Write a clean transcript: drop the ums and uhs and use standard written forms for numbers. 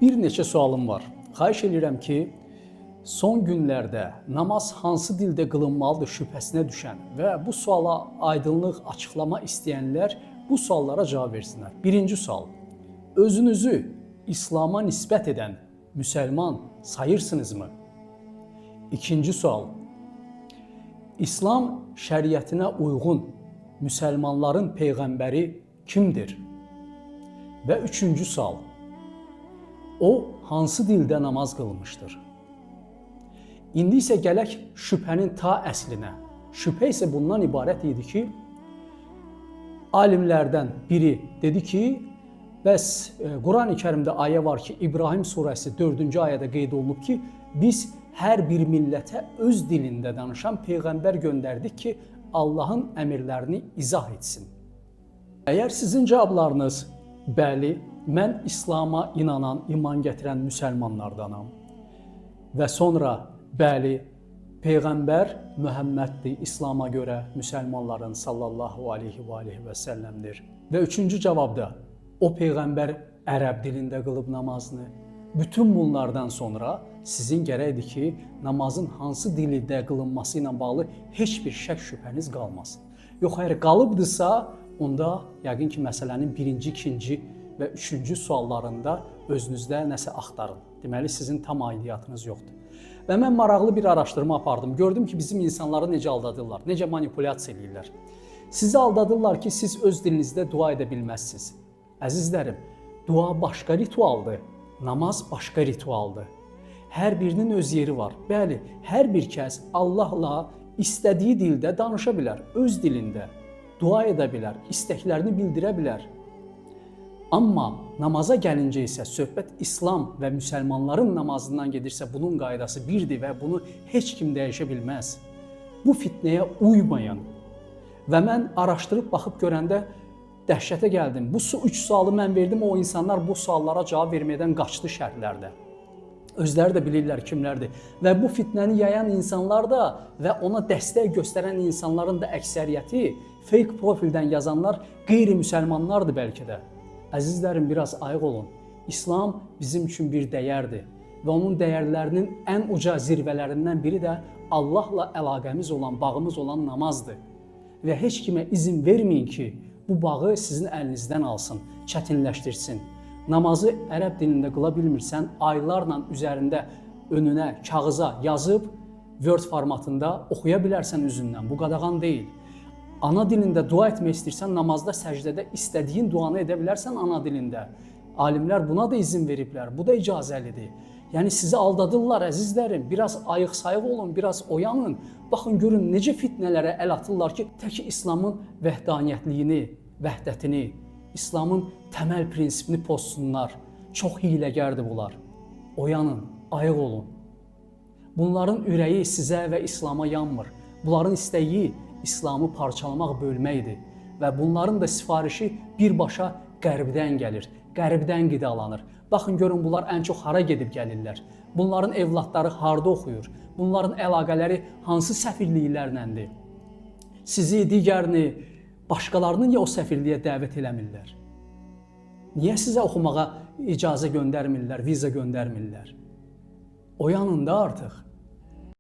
Bir neçə sualım var. Xahiş edirəm ki, son günlərdə namaz hansı dildə qılınmalıdır şübhəsinə düşən və bu suala aydınlıq, açıqlama istəyənlər bu suallara cavab versinlər. Birinci sual, özünüzü İslam'a nisbət edən müsəlman sayırsınızmı? İkinci sual, İslam şəriətinə uyğun müsəlmanların peyğəmbəri kimdir? Və üçüncü sual, o hansı dildə namaz qılmışdır? İndi isə gələk şübhənin ta əslinə. Şübhə isə bundan ibarət idi ki, alimlərdən biri dedi ki, bəs Quran-ı Kərimdə ayə var ki, İbrahim surəsi 4-cü ayədə qeyd olunub ki, biz hər bir millətə öz dilində danışan peyğəmbər göndərdik ki, Allahın əmrlərini izah etsin. Əgər sizin cavablarınız bəli, mən İslam'a inanan, iman gətirən müsəlmanlardanam və sonra bəli, Peyğəmbər Mühəmməddir, İslam'a görə müsəlmanların sallallahu aleyhi və səlləmdir. Və üçüncü cavabda, o Peyğəmbər ərəb dilində qılıb namazını. Bütün bunlardan sonra sizin gərəkdir ki, namazın hansı dildə qılınması ilə bağlı heç bir şək şübhəniz qalmasın. Yox, əgər qalıbdırsa, onda yəqin ki, məsələnin birinci, ikinci və üçüncü suallarında özünüzdə nəsə axtarın. Deməli, sizin tam aidiyyatınız yoxdur. Və mən maraqlı bir araşdırma apardım. Gördüm ki, bizim insanları necə aldadırlar, necə manipulyasiya edirlər. Sizi aldadırlar ki, siz öz dilinizdə dua edə bilməzsiniz. Əzizlərim, dua başqa ritualdır, namaz başqa ritualdır. Hər birinin öz yeri var. Bəli, hər bir kəs Allahla istədiyi dildə danışa bilər, öz dilində. Dua edə bilər, istəklərini bildirə bilər. Amma namaza gəlincə isə söhbət İslam və müsəlmanların namazından gedirsə, bunun qaydası birdir və bunu heç kim dəyişə bilməz. Bu fitnəyə uymayın. Və mən araşdırıb baxıb görəndə dəhşətə gəldim. Bu üç sualı mən verdim, o insanlar bu suallara cavab verməkdən qaçdı şərhlərdə. Özləri də bilirlər kimlərdir. Və bu fitnəni yayan insanlar da və ona dəstək göstərən insanların da əksəriyyəti fake profildən yazanlar qeyri-müsəlmanlardır bəlkə də. Əzizlərim, biraz ayıq olun. İslam bizim üçün bir dəyərdir və onun dəyərlərinin ən uca zirvələrindən biri də Allahla əlaqəmiz olan, bağımız olan namazdır. Və heç kimə izin verməyin ki, bu bağı sizin əlinizdən alsın, çətinləşdirsin. Namazı ərəb dilində qıla bilmirsən, aylarla üzərində önünə, kağıza yazıb, Word formatında oxuya bilərsən üzündən. Bu qadağan deyil. Ana dilində dua etmək istəyirsən, namazda, səcdədə istədiyin duanı edə bilərsən ana dilində. Alimlər buna da izin veriblər, bu da icazəlidir. Yəni sizi aldadırlar əzizlərim, biraz ayıq-sayıq olun, biraz oyanın. Baxın, görün necə fitnələrə əl atırlar ki, tək İslamın vəhdaniyyətliyini, vəhdətini, İslamın təməl prinsipini pozsunlar. Çox hiləgərdir bunlar. Oyanın, ayıq olun. Bunların ürəyi sizə və İslama yanmır. Bunların istəyi İslamı parçalamaq, bölməkdir. Və bunların da sifarişi birbaşa qərbdən gəlir, qərbdən qidalanır. Baxın, görün, bunlar ən çox hara gedib gəlirlər. Bunların evladları harda oxuyur, bunların əlaqələri hansı səfirliklərləndir. Sizi, digərini, başqalarını niyə o səfirliyə dəvət eləmirlər? Niyə sizə oxumağa icazə göndərmirlər, viza göndərmirlər? Oyanın da artıq.